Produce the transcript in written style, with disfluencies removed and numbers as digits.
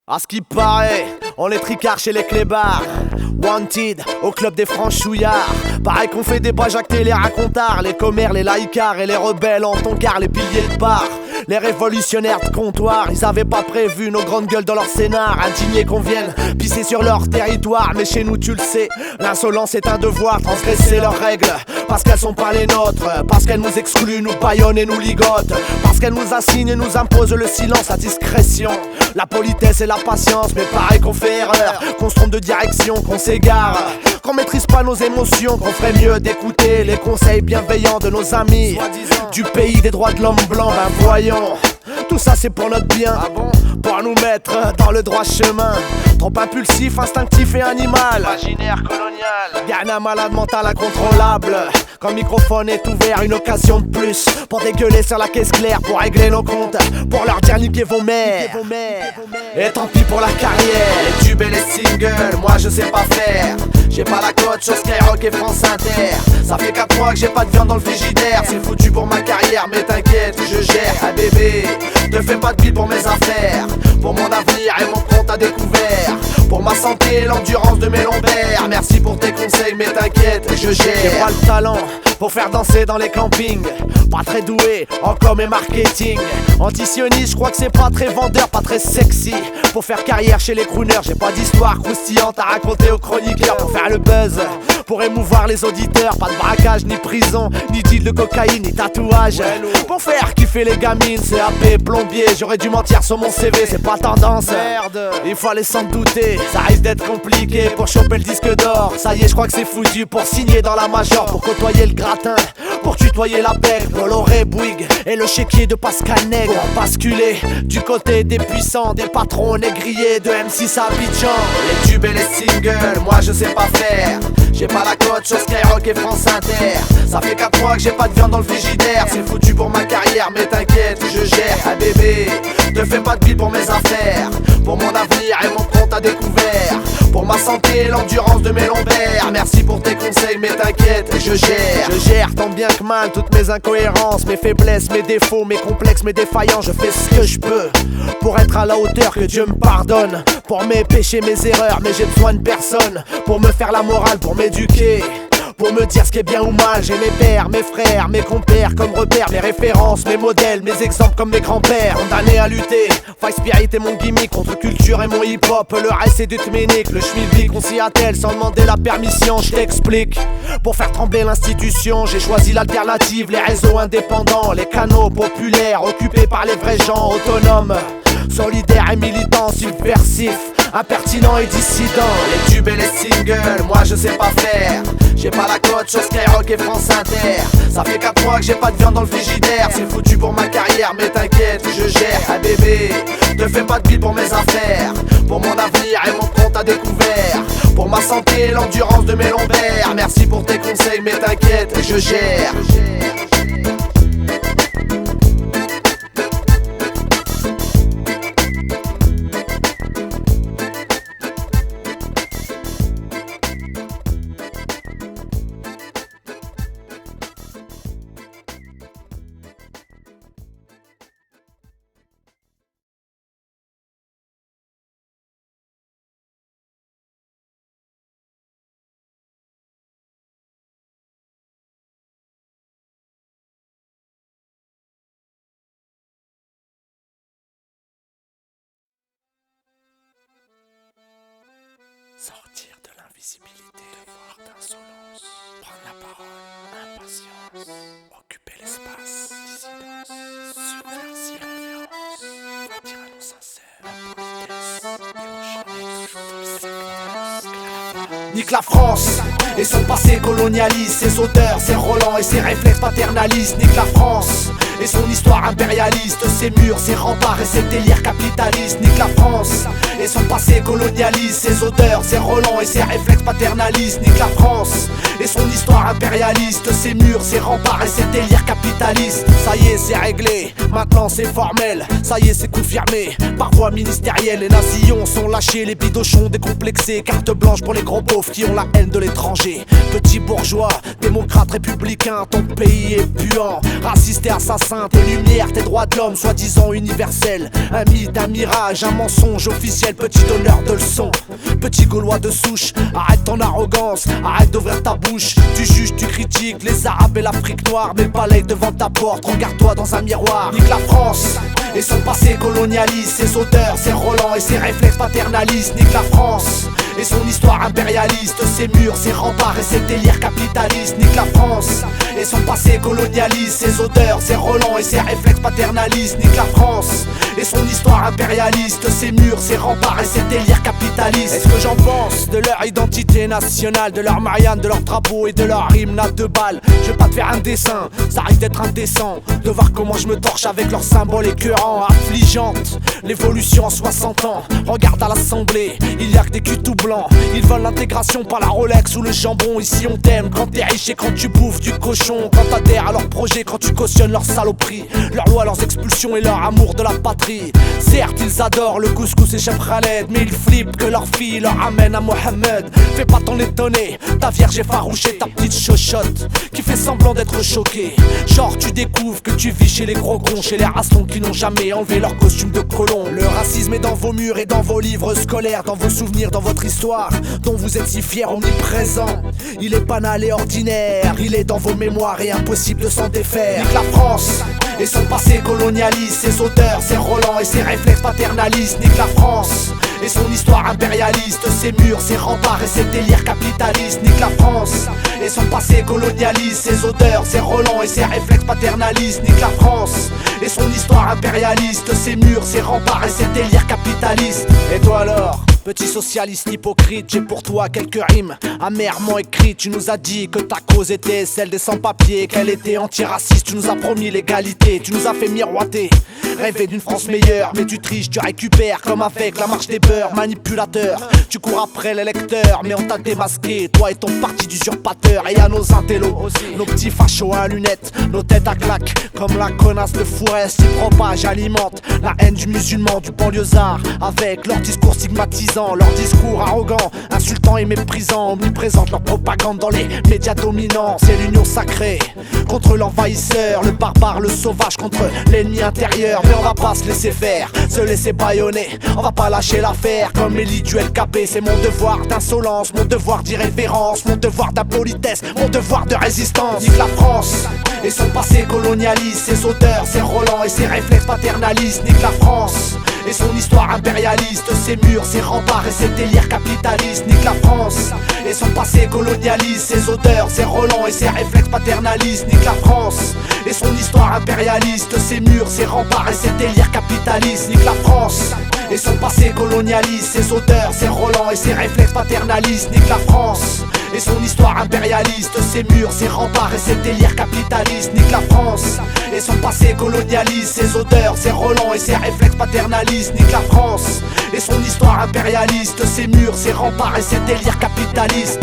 À ce qui paraît, on est tricard chez les clébards. Wanted, au club des franchouillards. Pareil qu'on fait des bajactés, les racontards, les commères, les laïcars et les rebelles en toncard, les piliers de bar. Les révolutionnaires de comptoir, ils avaient pas prévu nos grandes gueules dans leur scénar. Indignés qu'on vienne pisser sur leur territoire. Mais chez nous tu le sais, l'insolence est un devoir. Transgresser leurs règles, parce qu'elles sont pas les nôtres. Parce qu'elles nous excluent, nous bâillonnent et nous ligotent. Parce qu'elles nous assignent et nous imposent le silence à discrétion. La politesse et la patience, mais pareil qu'on fait erreur, qu'on se trompe de direction, qu'on s'égare, qu'on maîtrise pas nos émotions, qu'on ferait mieux d'écouter les conseils bienveillants de nos amis du pays des droits de l'homme blanc. Ben voyons, tout ça c'est pour notre bien, pour nous mettre dans le droit chemin. Trop impulsif, instinctif et animal, imaginaire colonial, gagne un malade mental incontrôlable. Quand le microphone est ouvert, une occasion de plus pour dégueuler sur la caisse claire, pour régler nos comptes, pour leur dire niquez vos mères. Et tant pis pour la carrière, les tubes et les singles, moi je sais pas faire. J'ai pas la cote sur Skyrock et France Inter. Ça fait 4 mois que j'ai pas de viande dans le frigidaire. C'est foutu pour ma carrière, mais t'inquiète, je gère. Ah bébé, ne fais pas de pile pour mes affaires, pour mon avenir et mon compte à découvert, pour ma santé et l'endurance de mes lombaires. Merci pour tes conseils, mais t'inquiète, je gère. J'ai pas le talent pour faire danser dans les campings, pas très doué en com et marketing. Antisioniste, je crois que c'est pas très vendeur, pas très sexy. Pour faire carrière chez les crooners, j'ai pas d'histoire croustillante à raconter aux chroniqueurs. Pour faire le buzz, pour émouvoir les auditeurs, pas de braquage, ni prison, ni deal de cocaïne, ni tatouage. Pour faire kiffer les gamines, CAP, plombier, j'aurais dû mentir sur mon CV, c'est pas tendance. Merde, il fallait s'en douter, ça risque d'être compliqué pour choper le disque d'or. Ça y est, je crois que c'est foutu pour signer dans la major, pour côtoyer le gratin, pour tutoyer la bec, Bolloré, Bouygues et le chéquier de Pascal Nègre. Pour basculer du côté des puissants, des patrons négriers de M6 à Abidjan. Les tubes et les singles, moi je sais pas faire. J'ai pas la cote sur Skyrock et France Inter. Ça fait 4 mois que j'ai pas de viande dans le frigidaire. C'est foutu pour ma carrière, mais t'inquiète, je gère. Ah bébé, ne fais pas de pile pour mes affaires, pour mon avenir et mon compte à découvert, pour ma santé et l'endurance de mes lombaires. Merci pour tes conseils, mais t'inquiète, je gère. Je gère tant bien que mal toutes mes incohérences, mes faiblesses, mes défauts, mes complexes, mes défaillances. Je fais ce que je peux pour être à la hauteur, que Dieu me pardonne pour mes péchés, mes erreurs. Mais j'ai besoin de personne pour me faire la morale, pour m'éduquer, pour me dire ce qui est bien ou mal. J'ai mes pères, mes frères, mes compères comme repères, mes références, mes modèles, mes exemples comme mes grands-pères. Condamné à lutter, Five Spirit est mon gimmick, contre culture et mon hip-hop. Le reste c'est du tménique, le schmilblick, on s'y attelle sans demander la permission. Je t'explique, pour faire trembler l'institution, j'ai choisi l'alternative, les réseaux indépendants, les canaux populaires occupés par les vrais gens autonomes, solidaires et militants, subversifs, impertinents et dissidents. Les tubes et les singles, moi je sais pas faire. J'ai pas la cote sur Skyrock et France Inter. Ça fait 4 mois que j'ai pas de viande dans le frigidaire. C'est foutu pour ma carrière, mais t'inquiète, je gère. Ah bébé, ne fais pas de pile pour mes affaires, pour mon avenir et mon compte à découvert, pour ma santé et l'endurance de mes lombaires. Merci pour tes conseils, mais t'inquiète, je gère. Sortir de l'invisibilité, devoir d'insolence, prendre la parole, impatience, occuper l'espace, dissidence, subversive révérence, attirer à nos sincères, la politesse, et au chemin Nique la France et son passé colonialiste, ses odeurs, ses relents et ses réflexes paternalistes. Nique la France et son histoire impérialiste, ses murs, ses remparts et ses délires capitalistes. Nique la France et son passé colonialiste, ses odeurs, ses relents et ses réflexes paternalistes. Nique la France et son histoire impérialiste, ses murs, ses remparts et ses délires capitalistes. Ça y est, c'est réglé, maintenant c'est formel. Ça y est, c'est confirmé par voie ministérielle. Les nazillons sont lâchés, les bidochons décomplexés. Carte blanche pour les gros beaufs qui ont la haine de l'étranger. Petits bourgeois, démocrates républicains, ton pays est puant. Raciste et assassin, sainte lumière, tes droits de l'homme soi-disant universels. Un mythe, un mirage, un mensonge officiel. Petit donneur de leçons, petit gaulois de souche. Arrête ton arrogance, arrête d'ouvrir ta bouche. Tu juges, tu critiques les arabes et l'Afrique noire. Mets le balai devant ta porte, regarde-toi dans un miroir. Nique la France et son passé colonialiste, ses odeurs, ses relents et ses réflexes paternalistes. Nique la France et son histoire impérialiste, ses murs, ses remparts et ses délires capitalistes. Nique la France et son passé colonialiste, ses odeurs, ses relents et ses réflexes paternalistes. Nique la France et son histoire impérialiste, ses murs, ses remparts et ses délires capitalistes. Est-ce que j'en pense de leur identité nationale, de leur Marianne, de leur drapeau et de leur hymne à 2 balles? Je vais pas te faire un dessin, ça arrive d'être indécent de voir comment je me torche avec leurs symboles écœurants, affligeante. L'évolution en 60 ans, regarde à l'Assemblée, il y a que des culs tout blancs. Ils veulent l'intégration par la Rolex ou le jambon. Ici on t'aime quand t'es riche et quand tu bouffes du cochon, quand t'adhères à leurs projets, quand tu cautionnes leurs saloperies, leurs lois, leurs expulsions et leur amour de la patrie. Certes ils adorent le couscous et Chef Khaled, mais ils flippent que leur fille leur amène à Mohamed. Fais pas t'en étonner, ta vierge effarouchée, ta petite chochotte qui fait semblant d'être choquée. Genre tu découvres que tu vis chez les gros cons, chez les racelons qui n'ont jamais enlevé leur costume de colon. Le racisme est dans vos murs et dans vos livres scolaires, dans vos souvenirs, dans votre histoire dont vous êtes si fiers, omniprésent. Il est banal et ordinaire, il est dans vos mémoires et impossible de s'en défaire. Nique la France et son passé colonialiste, ses odeurs, ses relents et ses réflexes paternalistes. Nique la France et son histoire impérialiste, ses murs, ses remparts et ses délires capitalistes. Nique la France et son passé colonialiste, ses odeurs, ses relents et ses réflexes paternalistes. Nique la France et son histoire impérialiste, ses murs, ses remparts et ses délires capitalistes. Et toi alors, petit socialiste hypocrite, j'ai pour toi quelques rimes amèrement écrites. Tu nous as dit que ta cause était celle des sans-papiers, qu'elle était antiraciste, tu nous as promis l'égalité. Tu nous as fait miroiter, rêver d'une France meilleure. Mais tu triches, tu récupères comme avec la marche des beurs. Manipulateur, tu cours après les lecteurs, mais on t'a démasqué, toi et ton parti d'usurpateur. Et à nos intellos, nos petits fachos à lunettes, nos têtes à claques, comme la connasse de Fourest qui propage, alimente la haine du musulman, du banlieusard, avec leur discours stigmatisant, leur discours arrogant, insultant et méprisant, omniprésente leur propagande dans les médias dominants. C'est l'union sacrée contre l'envahisseur, le barbare, le sauvage contre l'ennemi intérieur. Mais on va pas se laisser faire, se laisser bâillonner, on va pas lâcher l'affaire comme Elie du LKP. C'est mon devoir d'insolence, mon devoir d'irrévérence, mon devoir d'impolitesse, mon devoir de résistance. Nique la France et son passé colonialiste, ses odeurs, ses relents et ses réflexes paternalistes. Nique la France et son histoire impérialiste, ses murs, ses remparts et ses délires capitalistes. Nique la France et son passé colonialiste, ses odeurs, ses relents et ses réflexes paternalistes. Nique la France et son histoire impérialiste, ses murs, ses remparts et ses délires capitalistes. Nique la France et son passé colonialiste, ses odeurs, ses relents et ses réflexes paternalistes. Nique la France et son histoire impérialiste, ses murs, ses remparts et ses délires capitalistes. Nique la France et son passé colonialiste, ses odeurs, ses relents et ses réflexes paternalistes. Nique la France et son histoire impérialiste, ses murs, ses remparts et ses délires capitalistes.